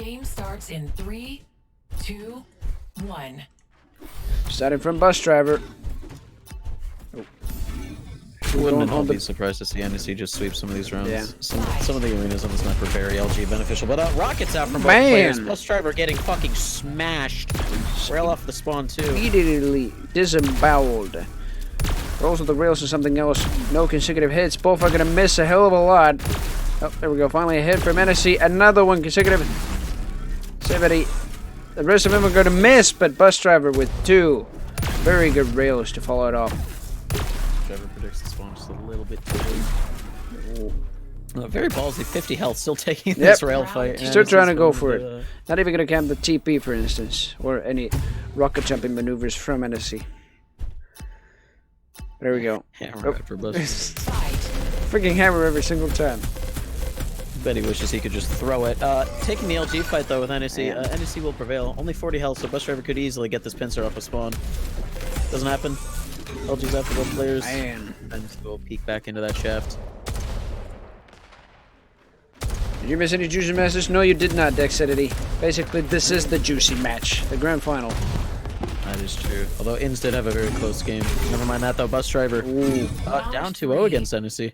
Game starts in 3, 2, 1. Starting from bus driver. Oh. Wouldn't be surprised to see NEC just sweep some of these rounds. Yeah. Some of the arenas on this map are very LG beneficial. But rockets out from both players. Bus driver getting fucking smashed. Rail off the spawn too. Immediately disemboweled. Rolls of the rails or something else. No consecutive hits. Both are gonna miss a hell of a lot. Oh, there we go. Finally a hit from NSC. Another one consecutive. 70. The rest of them are gonna miss, but bus driver with 2 very good rails to follow it off. Driver predicts the spawn just a little bit too late. Very ballsy. 50 health. Still taking this rail fight. Still trying to go for it. Not even gonna camp the TP, for instance, or any rocket jumping maneuvers from NSC. There we go. Hammer for bus. Freaking hammer every single time. Bet he wishes he could just throw it. Taking the LG fight though with NEC. NEC will prevail. Only 40 health, so bus driver could easily get this pincer off a spawn. Doesn't happen. LG's after both players. And we'll peek back into that shaft. Did you miss any juicy matches? No, you did not, Dexterity. Basically, this is the juicy match, the grand final. That is true. Although Inns did have a very close game. Never mind that though. Bus driver down 2-0 against NEC.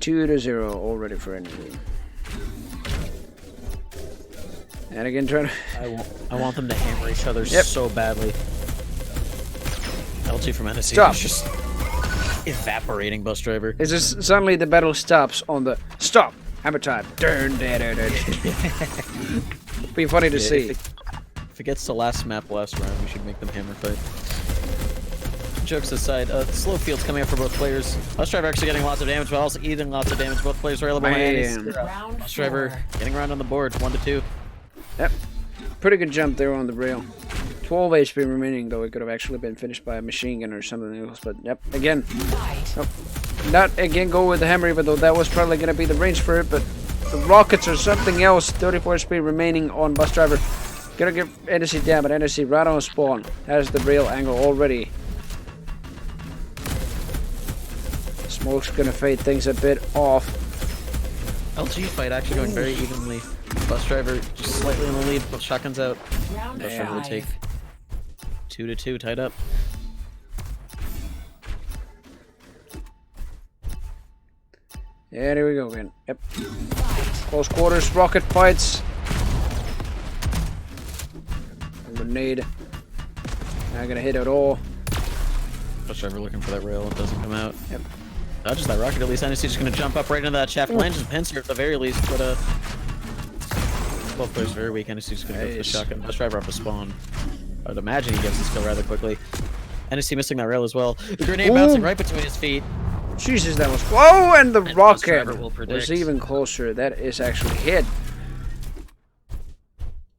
2-0 already for NEC. And again, trying to. I want them to hammer each other so badly. LG from NSC is just evaporating bus driver. It's just suddenly the battle stops on the stop hammer time. Dun, dun, dun, dun. Be funny to see. If it gets to last map, last round, we should make them hammer fight. Jokes aside, slow field's coming up for both players. Bus driver actually getting lots of damage, but also eating lots of damage. Both players are available. Bus driver getting around on the board, 1-2. Yep, pretty good jump there on the rail. 12 HP remaining, though it could have actually been finished by a machine gun or something else. But yep, again, not again go with the hammer, even though that was probably going to be the range for it. But the rockets or something else. 34 HP remaining on bus driver. Gonna give NSC down, but NSC right on spawn. Has the rail angle already. Smoke's gonna fade things a bit off. LG fight actually going very evenly. Bus driver just slightly in the lead, but shotguns out. Bus driver will take 2-2 tied up. Yeah, there we go again. Yep. Close quarters, rocket fights. Grenade. Not gonna hit at all. Bus driver looking for that rail. It doesn't come out. Yep. Dodges that rocket at least. NSC just gonna jump up right into that shaft. Lands his pincer at the very least, but both players very weak. NSC just gonna go for the shotgun. Bus driver up a spawn. I'd imagine he gets this kill rather quickly. NSC missing that rail as well. The grenade bouncing right between his feet. Jesus, that was whoa, and the rocket was even closer. That is actually hit.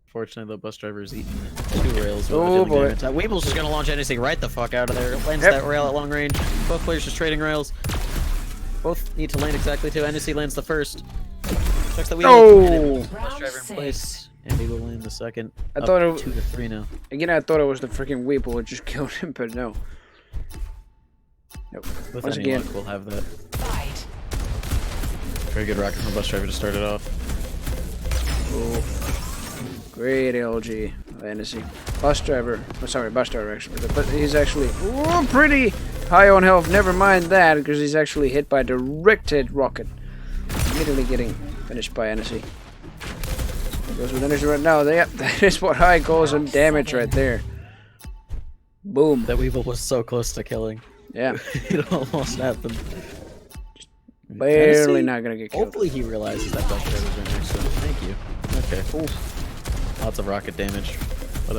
Fortunately, the bus driver is eating 2 rails. Oh boy! Weeble's just gonna launch anything right the fuck out of there. Lands that rail at long range. Both players just trading rails. Both need to land exactly too. NSC lands the first. Checks the Weeble. Bus driver in place, and he will land the second. I thought it was 2-3 now. Again, I thought it was the freaking Weeble who just killed him, but no. Nope. With any luck, we'll have that. Very good rocket from bus driver to start it off. Oh. Great LG, NSC. Bus driver, bus driver actually, but he's actually pretty high on health. Never mind that, because he's actually hit by a directed rocket. Immediately getting finished by NSC. Goes with NSC right now. Yep, that is what high goes on damage right there. Boom. That Weevil was so close to killing. Yeah. It almost happened. Barely not gonna get killed. Hopefully he realizes that bus driver's in there, so thank you. Okay. Ooh. Lots of rocket damage. But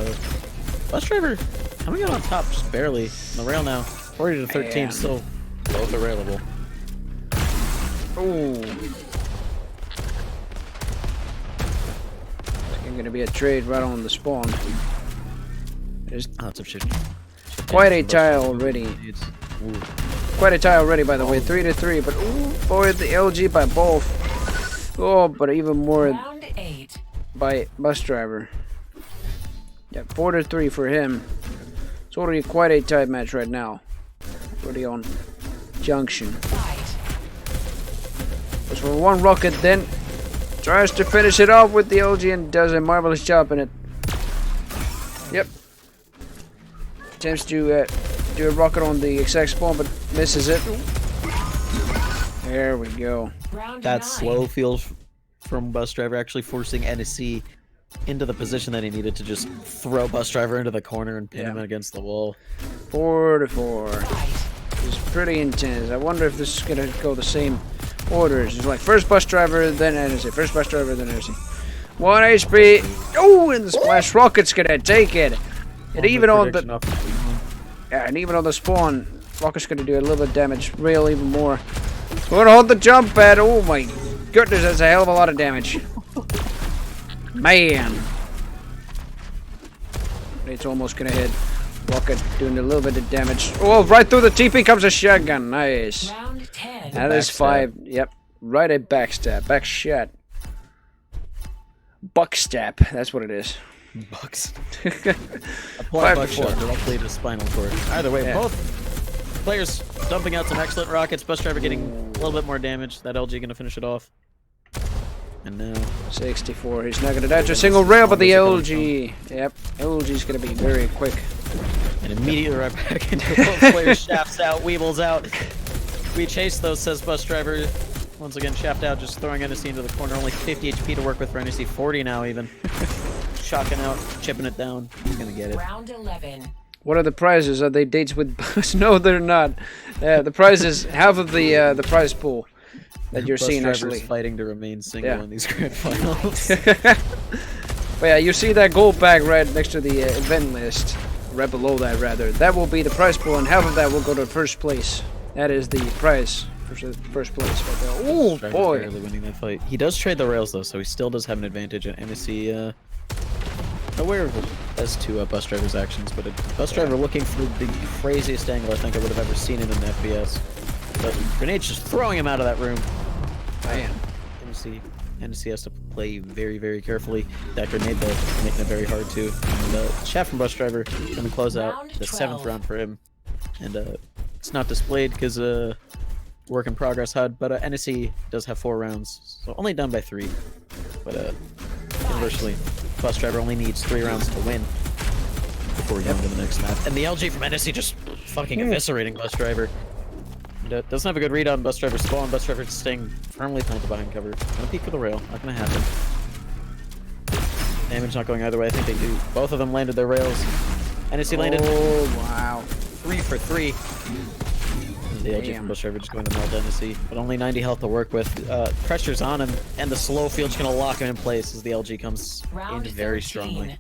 bus driver coming out on top just barely. On the rail now. 40-13, still both are railable. Ooh. It's gonna be a trade right on the spawn. There's lots of shit. Quite a tie already. Quite a tie already, by the way. 3-3, but ooh, boy, the LG by both. Oh, but even more by bus driver. Yeah, 4-3 for him. It's already quite a tight match right now. Already on junction. Just for one rocket, then Tries to finish it off with the LG and does a marvelous job in it. Yep. Attempts to do a rocket on the exact spawn, but misses it. There we go. Round That 9. slow feels from Bus Driver actually forcing NSC into the position that he needed to just throw Bus Driver into the corner and pin him against the wall. 4-4. It's pretty intense. I wonder if this is gonna go the same orders. It's like first Bus Driver, then NSC. First Bus Driver, then NSC. 1 HP. Oh, and the splash rocket's gonna take it. And even on the and even on the spawn, rocket's gonna do a little bit of damage. Rail even more. Gonna hold the jump pad. Oh my goodness, that's a hell of a lot of damage. Man. It's almost gonna hit. Rocket doing a little bit of damage. Oh, right through the TP comes a shotgun. Nice. Round 10. That is 5. Yep. Right at backstab. Back shot. Buckstab. That's what it is. Bucks. Apply Five buckshot shot. directly to spinal cord. Either way, Yeah. both players dumping out some excellent rockets. Bus Driver getting a little bit more damage. That LG gonna finish it off. And now 64. He's not gonna dodge a single rail, but the LG. Yep. LG's gonna be very quick. and immediately right back into both players. Shafts out, Weebles out. We chase those, says Bus Driver. Once again, shaft out, just throwing NSC into the corner. Only 50 HP to work with for NSC. 40 now even. Shotgun out, chipping it down. He's gonna get it. Round 11. What are the prizes? Are they dates with Bus? No, they're not. The prize is half of the prize pool that you're Bus seeing Driver's actually. fighting to remain single Yeah. in these grand finals. But yeah, you see that gold bag right next to the event list, right below that rather. That will be the prize pool, and half of that will go to first place. That is the prize for first place right there. Oh Driver's boy! barely winning that fight. He does trade the rails though, so he still does have an advantage. And NSC aware of as to Bus Driver's actions, but Bus Driver looking for the craziest angle I think I would have ever seen in an FPS. But Grenade's just throwing him out of that room. Man. NSC has to play very, very carefully. That grenade though, making it very hard too. And shaft from Bus Driver gonna close out Round the 12. 7th round for him. And it's not displayed because work in progress HUD, but NSC does have 4 rounds, so only down by 3. But inversely, Bus Driver only needs 3 rounds to win before we go into the next map. And the LG from NSC just fucking eviscerating Bus Driver. And, doesn't have a good read on Bus Driver's spawn. Bus Driver just staying firmly planted behind cover. Gonna peek for the rail. Not gonna happen. Damage not going either way. I think they do. Both of them landed their rails. NSC landed. Oh wow! 3 for 3. And the LG from Bus Driver just going to melt NSC. But only 90 health to work with. Pressure's on him, and the slow field's gonna lock him in place as the LG comes Round in very 13. strongly.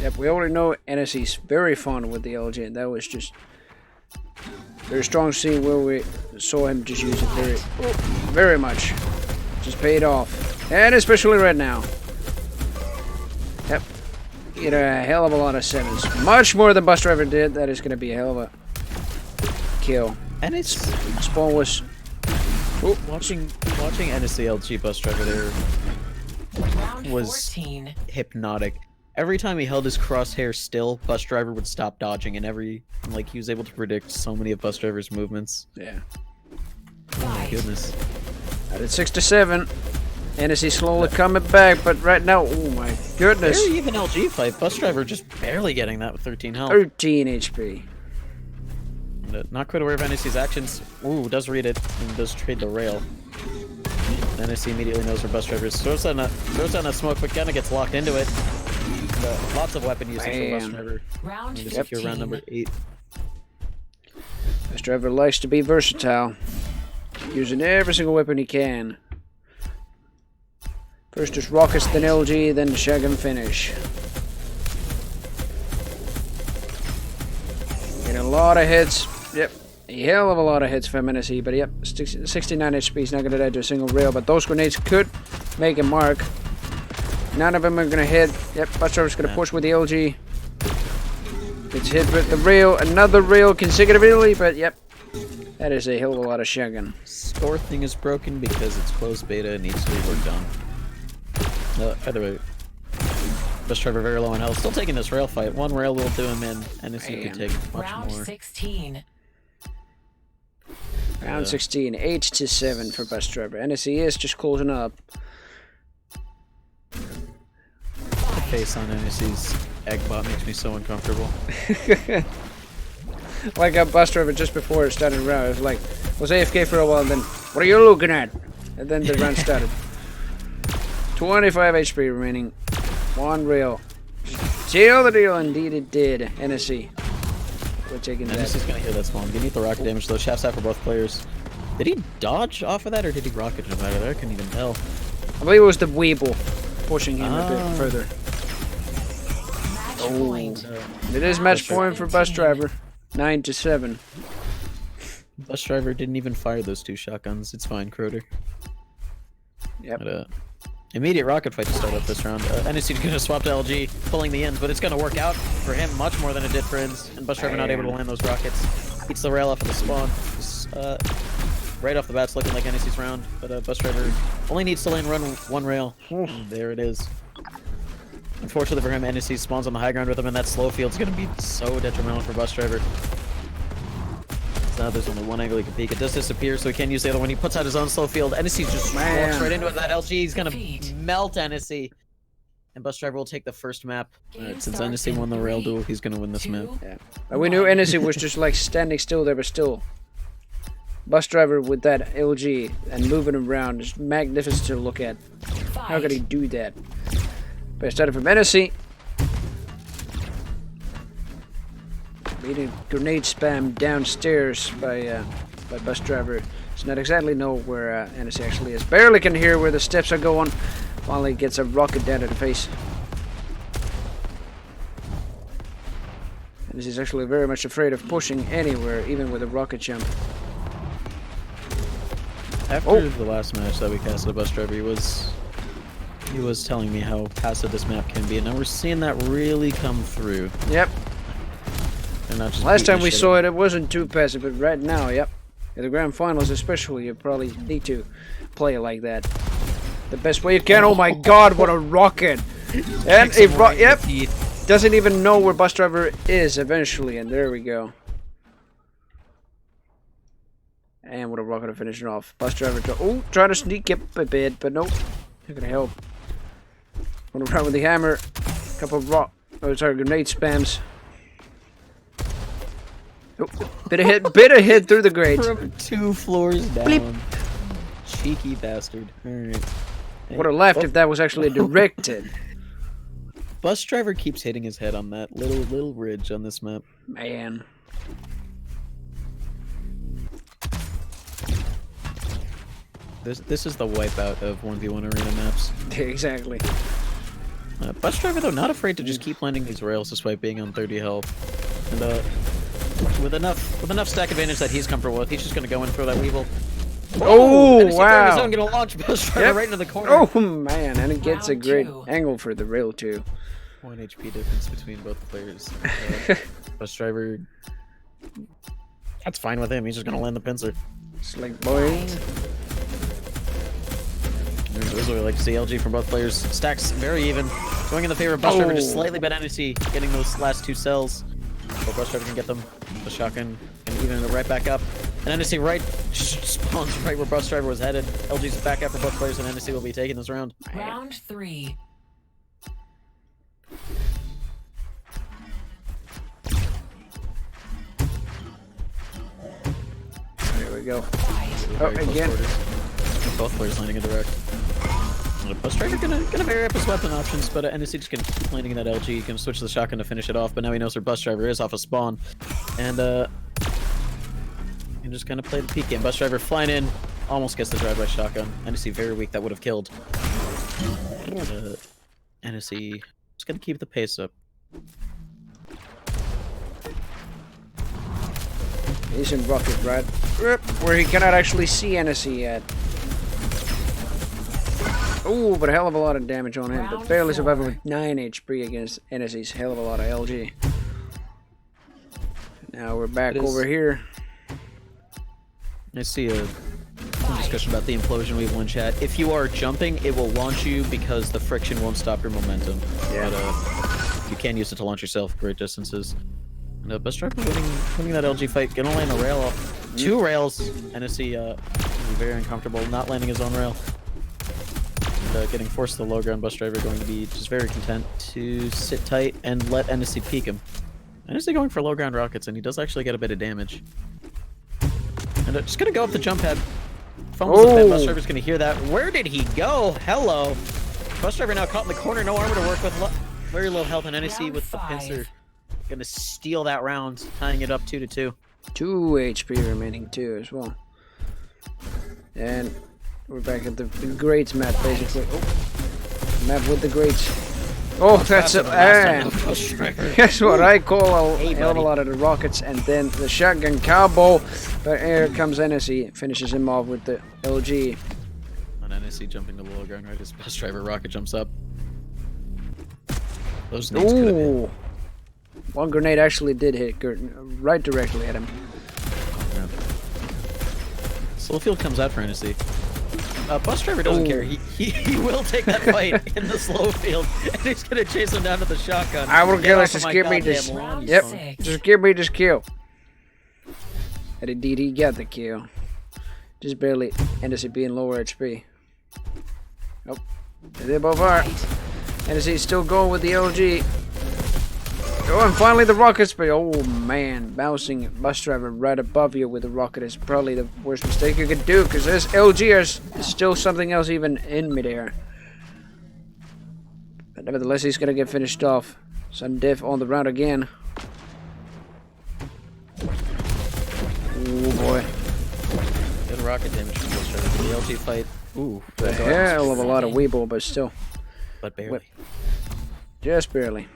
Yep, we already know NSC's very fond with the LG, and that was just very strong scene where we saw him just use it very much. Just paid off, and especially right now. Yep, get a hell of a lot of 7s, much more than Bus Driver did. That is going to be a hell of a kill. And it's Spawn was watching NSC LG Bus Driver there Round was 14. hypnotic. Every time he held his crosshair still, Bus Driver would stop dodging, and he was able to predict so many of Bus Driver's movements. yeah. Oh my goodness. At 6-7, NSC slowly coming back, but right now, oh my goodness, Very even LG fight. Bus Driver just barely getting that with 13 health. 13 HP. And, not quite aware of NSC's actions. Ooh, does read it and does trade the rail. And NSC immediately knows where Bus Driver is. Throws down a smoke, but kinda gets locked into it. And, lots of weapon usage from Bus Bam. Driver. Round To 15. secure round number 8. Bus Driver likes to be versatile, using every single weapon he can. First just rockets, then LG, then the shotgun finish. Getting a lot of hits. Yep, a hell of a lot of hits from NSC, but yep, 69 HP is not going to die to a single rail, but those grenades could make a mark. None of them are going to hit. Yep, Bus Driver's going to push with the LG. Gets hit with the rail, another rail consecutively, but yep, that is a hell of a lot of shotgun. Score thing is broken because it's closed beta and needs to be worked on. Either way, Bus Driver very low on health. Still taking this rail fight. One rail will do him in, and NSC could take much Round more. 16. Round 16, 8-7 for Bus Driver. NSE is just closing up. The face on NSC's egg bot makes me so uncomfortable. Like a Bus Driver just before it started round. It was like, was AFK for a while, and then, what are you looking at? And then the round started. 25 HP remaining. One rail. Seal the deal, indeed it did. NSC. We're taking that. NSC's gonna hear that spawn. Gonna eat the rocket damage though. Shafts out for both players. Did he dodge off of that or did he rocket jump out of there? I couldn't even tell. I believe it was the Weeble pushing him a bit further. Match Oh. point. It is match point for Bus Driver. 9-7. Bus Driver didn't even fire those 2 shotguns. It's fine, Croter. Yep. But, immediate rocket fight to start up this round. NSC's gonna swap to LG, pulling the ends, but it's gonna work out for him much more than it did for Ins. And Bus Driver not able to land those rockets. Eats the rail off of the spawn. Right off the bat, it's looking like NSC's round, but Bus Driver only needs to land one rail. There it is. Unfortunately for him, NSC spawns on the high ground with him, and that slow field's gonna be so detrimental for Bus Driver. So now there's only one angle he can peek. It does disappear, so he can't use the other one. He puts out his own slow field. NSC just walks right into it. That LG is gonna melt NSC. And Bus Driver will take the first map. Since NSC won the rail duel, he's gonna win this map. Yeah. We knew NSC was just like standing still there, but still. Bus Driver with that LG and moving around is magnificent to look at. How could he do that? But started from NSC. Beating grenade spam downstairs by Bus Driver. Does not exactly know where NSC actually is. Barely can hear where the steps are going. Finally gets a rocket down to the face. NSC is actually very much afraid of pushing anywhere, even with a rocket jump. After the last match that we casted a Bus Driver, he was telling me how passive this map can be, and now we're seeing that really come through. Yep. And not just Last time we saw it, it wasn't too passive, but right now, yep. In the grand finals especially, you probably need to play it like that. The best way you can. Oh my god, what a rocket! And yep, doesn't even know where Bus Driver is eventually, and there we go. And what a rocket to finish it off. Bus Driver, trying to sneak up a bit, but nope. Not gonna help. Going around with the hammer. Couple of grenade spams. Oh, bit of hit through the grate. From 2 floors down. Bleep. Cheeky bastard. Alright. Would have laughed if that was actually directed. Bus Driver keeps hitting his head on that little ridge on this map. Man. This is the wipeout of 1v1 arena maps. Exactly. Bus Driver though not afraid to just keep landing these rails despite being on 30 health. And with enough stack advantage that he's comfortable with, he's just gonna go in for that Weevil. Oh wow! He's gonna launch Bus Driver right into the corner. Oh man, and it gets a great angle for the rail too. 1 HP difference between both players. Bus Driver, that's fine with him. He's just gonna land the pincer. Slick boy. There's really like to see LG from both players. Stacks very even. Going in the favor of Bus Driver, just slightly better NSC getting those last 2 cells. So Bus Driver can get them. The shotgun and even it right back up. And NSC right spawns right where Bus Driver was headed. LG's back up for both players, and NSC will be taking this round. Round 3. There we go. Oh, again. Both players landing in direct. Bus Driver gonna vary up his weapon options, but NSC just gonna keep landing in that LG. Gonna switch to the shotgun to finish it off, but now he knows where Bus Driver is off of spawn. And just gonna play the peek game. Bus Driver flying in, almost gets the drive-by shotgun. NSC very weak, that would have killed. NSC just gonna keep the pace up. He's in rocket right where he cannot actually see NSC yet. Oh, but a hell of a lot of damage on him, but barely surviving with 9 HP against NSC's hell of a lot of LG. Now we're back over here. I see a discussion about the implosion we have one chat. If you are jumping, it will launch you because the friction won't stop your momentum. Yeah. But you can use it to launch yourself great distances. And Bus Driver winning that LG fight. Gonna land a rail off 2 rails. NSC very uncomfortable, not landing his own rail. And, getting forced to the low ground. Bus driver going to be just very content to sit tight and let NSC peek him. NSC going for low ground rockets, and he does actually get a bit of damage. And just gonna go up the jump pad. Fumbles the pin. Bus driver's gonna hear that. Where did he go? Hello. Bus driver now caught in the corner. No armor to work with. Very low health, and NSC with the pincer gonna steal that round, tying it up 2-2. 2 HP remaining too as well. And we're back at the greats map basically. Oh, map with the greats. Oh, that's a that's what I call a hell of a lot of the rockets, and then the shotgun combo. But here comes NSC, finishes him off with the LG. On NSC jumping to the low ground, right as bus driver rocket jumps up. Those nades could have hit. One grenade actually did hit right directly at him. Yeah. Slowfield comes out for NSC. Bus driver doesn't care. He will take that fight in the slow field, and he's gonna chase him down to the shotgun. I will kill us. Just give me this. Yep. Just give me this kill. And indeed, he got the kill. Just barely. NSC being lower HP. Nope. They both are. NSC still going with the LG. Oh, and finally the rockets, but oh man, bouncing bus driver right above you with a rocket is probably the worst mistake you could do, because this LG is still something else even in midair. But nevertheless, he's gonna get finished off. Sudden death on the round again. Oh boy. Good rocket damage from bus driver. The LG fight. Ooh. A hell of a lot of weeble, but still. But barely. Just barely.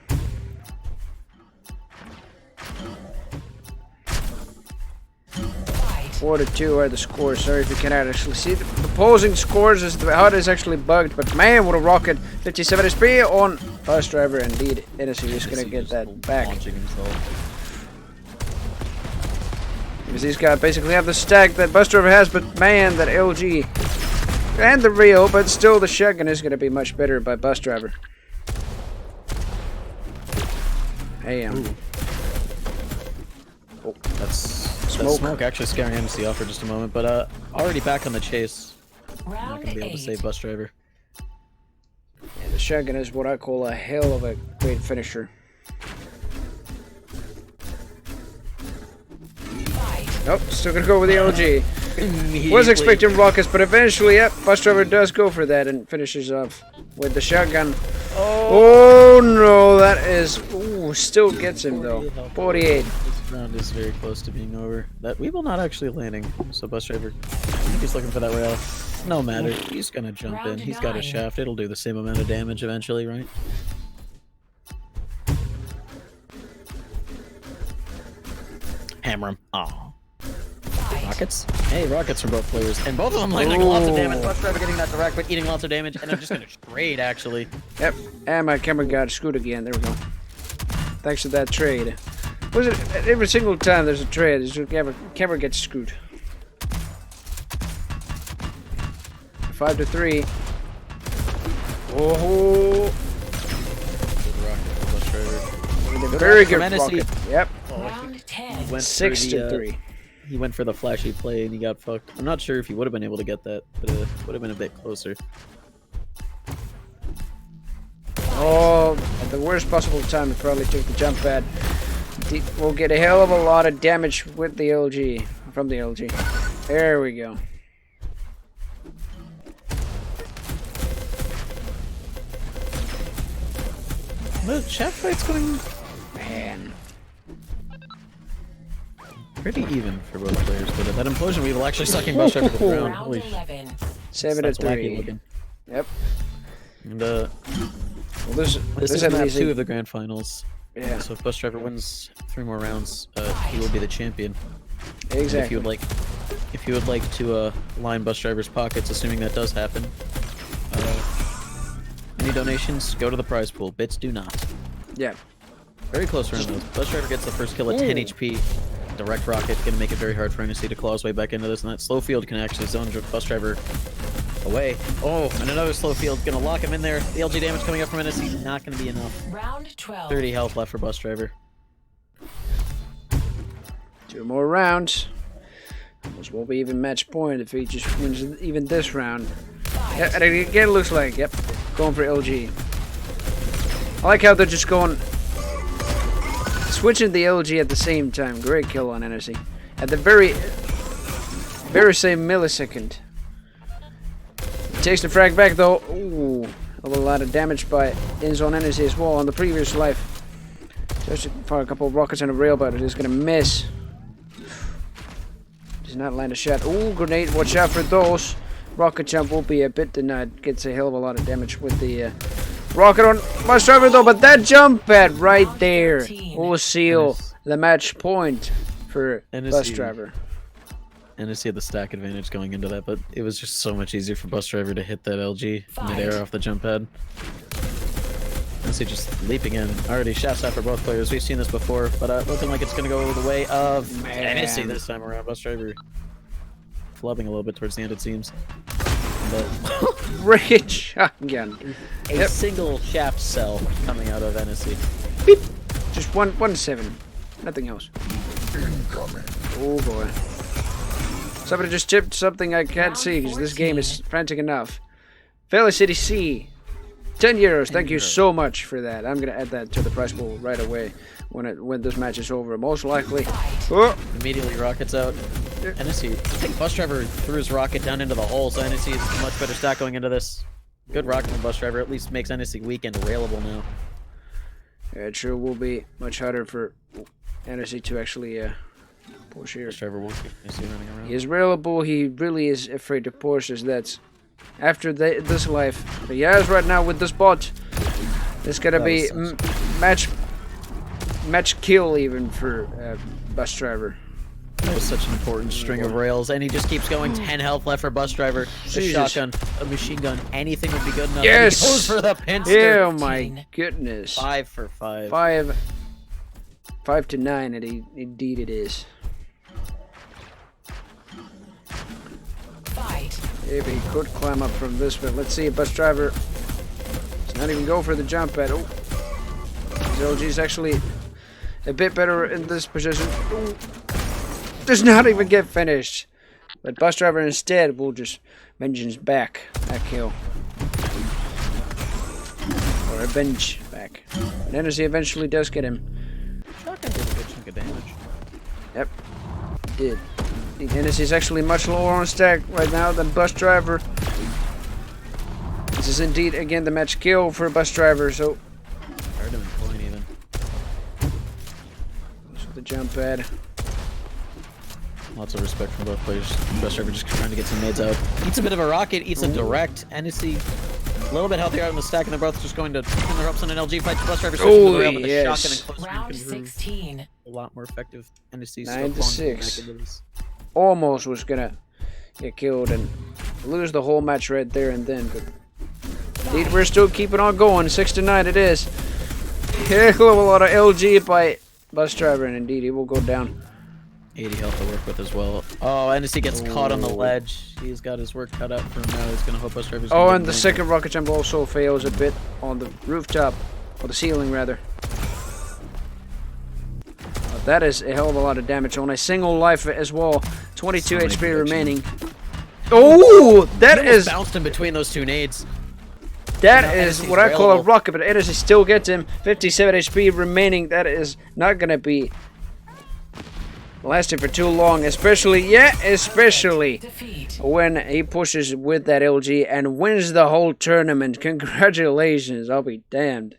Four to 2 are the scores. Sorry if you cannot actually see the opposing scores, as the HUD is actually bugged. But man, what a rocket! 57 SP on bus driver. Indeed, NSC is gonna get that back. Because these guys basically have the stack that bus driver has, but man, that LG and the Rio, but still the shotgun is gonna be much better by bus driver. Damn. Oh, that's smoke actually scaring NSC off for just a moment, but already back on the chase. Not gonna be able to save bus driver. Yeah, the shotgun is what I call a hell of a great finisher. Nope, still gonna go with the LG. Was expecting rockets, but eventually, yep, bus driver does go for that and finishes off with the shotgun. Oh no, that is, ooh, still gets him though. 48. This round is very close to being over. That we will not actually landing, so bus driver, I think he's looking for that rail. No matter, he's gonna jump in. He's got a shaft. It'll do the same amount of damage eventually, right? Hammer him. Oh. Rockets? Hey, rockets from both players. And both of them landing lots of damage. Bus driver getting that direct, but eating lots of damage. And I'm just going to trade, actually. Yep. And my camera got screwed again. There we go. Thanks to that trade. Was it every single time there's a trade, the camera gets screwed. 5 to 3. Oh. Good rocket, bus driver. Very good rocket. Yep. Round 10. 6 to 3. He went for the flashy play and he got fucked. I'm not sure if he would have been able to get that, but it would have been a bit closer. Oh, at the worst possible time, he probably took the jump pad. We'll get a hell of a lot of damage with the LG, from the LG. There we go. The shaft fight's going, Man. pretty even for both players, but that implosion weevil actually sucking bus driver to the ground. Holy Round 11. 7 to that's wacky 3. looking. Yep. And Well, this is had map easy- 2 of the grand finals. Yeah. So if bus driver wins 3 more rounds, he will be the champion. And Exactly. if you would like to line bus driver's pockets, assuming that does happen, any donations go to the prize pool. Bits do not. Yeah. Very close round though. Bus driver gets the first kill at 10 HP. Direct rocket gonna make it very hard for NSC to claw his way back into this, and that slow field can actually zone bus driver away. Oh, and another slow field gonna lock him in there. The LG damage coming up from NSC not gonna be enough. Round 12. 30 health left for bus driver. 2 more rounds. This will be even match point if he just wins even this round. Yeah, and again, it looks like, yep, going for LG. I like how they're just going, switching the LG at the same time. Great kill on NSC. At the very same millisecond. Takes the frag back though. Ooh, a lot of damage by Inzone NSC as well on the previous life. Just for a couple of rockets and a rail, but it is gonna miss. Does not land a shot. Ooh, grenade, watch out for those. Rocket jump will be a bit denied. Gets a hell of a lot of damage with the rocket on Bus Driver though, but that jump pad right there will seal the match point for Bus Driver. NSC had the stack advantage going into that, but it was just so much easier for Bus Driver to hit that LG mid-air off the jump pad. NSC just leaping in. Already shafts out for both players. We've seen this before, but looking like it's going to go the way of NSC this time around. Bus Driver flubbing a little bit towards the end, it seems. But great shotgun. A single shaft cell coming out of NSC. Beep. Just 1-7. Nothing else. Oh boy. Somebody just chipped something I can't see because this game is frantic enough. Felicity C. 10 euros. Thank you so much for that. I'm gonna add that to the prize pool right away when this match is over. Most likely. Oh. Immediately rockets out. NSC. I think Bus Driver threw his rocket down into the hole, so NSC is a much better stack going into this. Good rocket from Bus Driver. At least makes NSC weak and railable now. Yeah, it sure will be much harder for NSC to actually push here. Bus Driver won't keep NSC running around. He is railable. He really is afraid to push, as that's after this life. But yes, right now with this bot, it's gonna be match kill even for Bus Driver. That was such an important string of rails, and he just keeps going. 10 health left for Bus Driver. A shotgun, a machine gun, anything would be good enough. Yes! He goes for the pincer. Oh my goodness. 5 for 5. 5 to 9, and indeed it is. If he could climb up from this, but let's see. Bus Driver does not even go for the jump pad. Oh, LG's actually a bit better in this position. Ooh. Does not even get finished. But Bus Driver instead will just vengeance back that kill. Or avenge back. And NSC eventually does get him. Shotgun did a good chunk of damage. Yep, did. NSC is actually much lower on stack right now than Bus Driver. This is indeed again the match kill for Bus Driver, so Hard to point even. So the jump pad. Lots of respect from both players. Bus Driver just trying to get some nades out. Eats a bit of a rocket, eats a direct. NSC a little bit healthier out in the stack, and they're both just going to pin their hopes on an LG fight. Bus Driver switching to the rail, but the shotgun and close Round 16. a lot more effective. NSC 9 to 6. back into this. Almost was gonna get killed and lose the whole match right there and then, but indeed we're still keeping on going. 6 to 9 it is. Heck of a lot of LG by Bus Driver, and indeed he will go down. 80 health to work with as well. Oh, NSC gets caught on the ledge. He's got his work cut out for him now. He's gonna hope Bus Driver's Oh, and the second rocket jump also fails a bit on the rooftop, or the ceiling rather. That is a hell of a lot of damage on a single life as well. 22 HP remaining. Oh, that is bounced in between those two nades. That is what I call a rocket, but NSC still gets him. 57 HP remaining. That is not gonna be lasting for too long, especially when he pushes with that LG and wins the whole tournament. Congratulations, I'll be damned.